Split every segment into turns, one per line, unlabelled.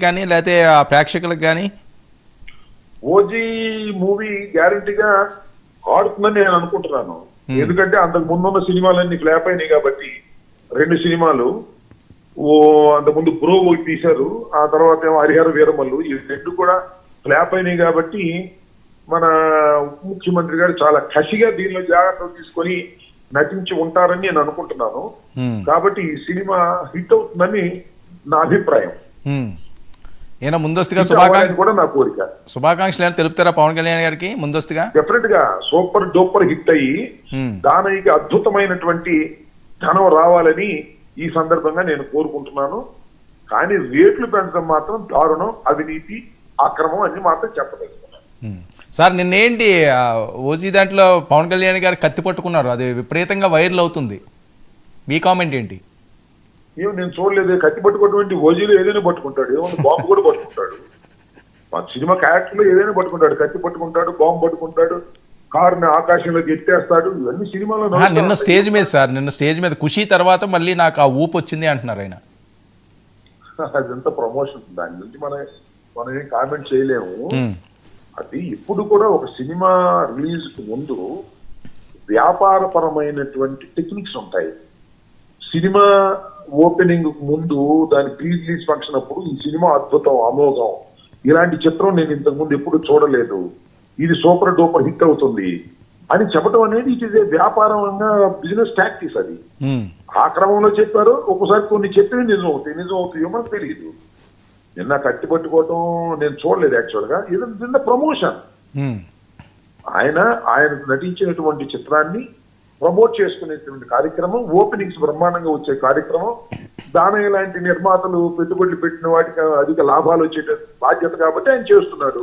కానీ లేకపోతే ఆ ప్రేక్షకులకు కానీ
ఓజీ మూవీ గ్యారంటీగా ఆడుతుందని నేను అనుకుంటున్నాను. ఎందుకంటే అంతకు ముందున్న సినిమాలన్నీ ఫ్లాప్ అయినాయి కాబట్టి 2 సినిమాలు అంతకుముందు బ్రో ఒకటి తీశారు, ఆ తర్వాత ఏమో హరిహర వీరమల్లు, ఈ 2 కూడా ఫ్లాప్ అయినాయి కాబట్టి మన ముఖ్యమంత్రి గారు చాలా కసిగా దీనిలో జాగ్రత్తలు తీసుకొని నటించి ఉంటారని నేను అనుకుంటున్నాను. కాబట్టి ఈ సినిమా హిట్ అవుతుందని నా అభిప్రాయం.
ఏనా ముందస్తుగా
కూడా నా కోరిక.
శుభాకాంక్షలు తెలుపుతారా పవన్ కళ్యాణ్ గారికి ముందస్తుగా?
డెఫినెట్ గా సూపర్ డూపర్ హిట్ అయ్యి దానికి అద్భుతమైనటువంటి ధనం రావాలని ఈ సందర్భంగా నేను కోరుకుంటున్నాను. కానీ రేట్లు పెంచడం మాత్రం దారుణం, అవినీతి, అక్రమం అని మాత్రం చెప్పదలుచుకున్నాను.
సార్ నిన్నేంటి ఓజీ దాంట్లో పవన్ కళ్యాణ్ గారు కత్తి పట్టుకున్నారు, అది విపరీతంగా వైరల్ అవుతుంది, మీ కామెంట్ ఏంటి?
ఏమో నేను చూడలేదు. కత్తి పట్టుకున్నటువంటి ఓజీలో ఏదైనా పట్టుకుంటాడు, ఏమన్నా బాంబు కూడా పట్టుకుంటాడు. మా సినిమా క్యారెక్టర్ లో ఏదైనా పట్టుకుంటాడు, కత్తి పట్టుకుంటాడు, బాంబు పట్టుకుంటాడు, కారుని ఆకాశంలోకి ఎత్తేస్తాడు. ఇవన్నీ సినిమాలో.
నిన్న స్టేజ్ మీద సార్, నిన్న స్టేజ్ మీద ఖుషి తర్వాత మళ్ళీ నాకు ఆ ఊపు వచ్చింది అంటున్నారు ఆయన.
అదంతా ప్రమోషన్, దాని గురించి మనం ఏం కామెంట్ చేయలేము. అది ఇప్పుడు కూడా ఒక సినిమా రిలీజ్ కు ముందు వ్యాపారపరమైనటువంటి టెక్నిక్స్ ఉంటాయి. సినిమా ఓపెనింగ్ ముందు దాని ప్రీ రిలీజ్ ఫంక్షన్ అప్పుడు ఈ సినిమా అద్భుతం, అమోఘం, ఇలాంటి చిత్రం నేను ఇంతకు ముందు ఎప్పుడు చూడలేదు, ఇది సూపర్ డూపర్ హిట్ అవుతుంది అని చెప్పడం అనేది ఇట్ ఈస్ ఏ వ్యాపారంగా బిజినెస్ టాక్టిక్స్. అది ఆ క్రమంలో చెప్పారు. ఒక్కోసారి కొన్ని చెప్పిన నిజం అవుతాయి మనకు తెలియదు. నిన్న కత్తి పట్టుకోవటం నేను చూడలేదు యాక్చువల్ గా. ఇది నిన్న ప్రమోషన్. ఆయన నటించినటువంటి చిత్రాన్ని ప్రమోట్ చేసుకునేటువంటి కార్యక్రమం, ఓపెనింగ్స్ బ్రహ్మాండంగా వచ్చే కార్యక్రమం, దానయ్య లాంటి నిర్మాతలు పెట్టుబడులు పెట్టిన వాటికి అధిక లాభాలు వచ్చే బాధ్యత కాబట్టి ఆయన చేస్తున్నాడు.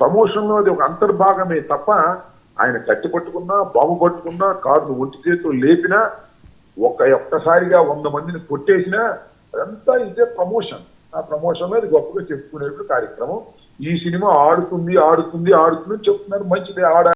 ప్రమోషన్ లో అది ఒక అంతర్భాగమే తప్ప ఆయన కత్తి పట్టుకున్నా, బాంబు పట్టుకున్నా, కారును ఒంటి చేతితో లేపినా, ఒక్కసారిగా 100 మందిని కొట్టేసినా అదంతా ఇదే ప్రమోషన్. ఆ ప్రమోషన్ లో అది గొప్పగా చెప్పుకునేటువంటి కార్యక్రమం. ఈ సినిమా ఆడుతుంది చెప్తున్నారు, మంచిదే,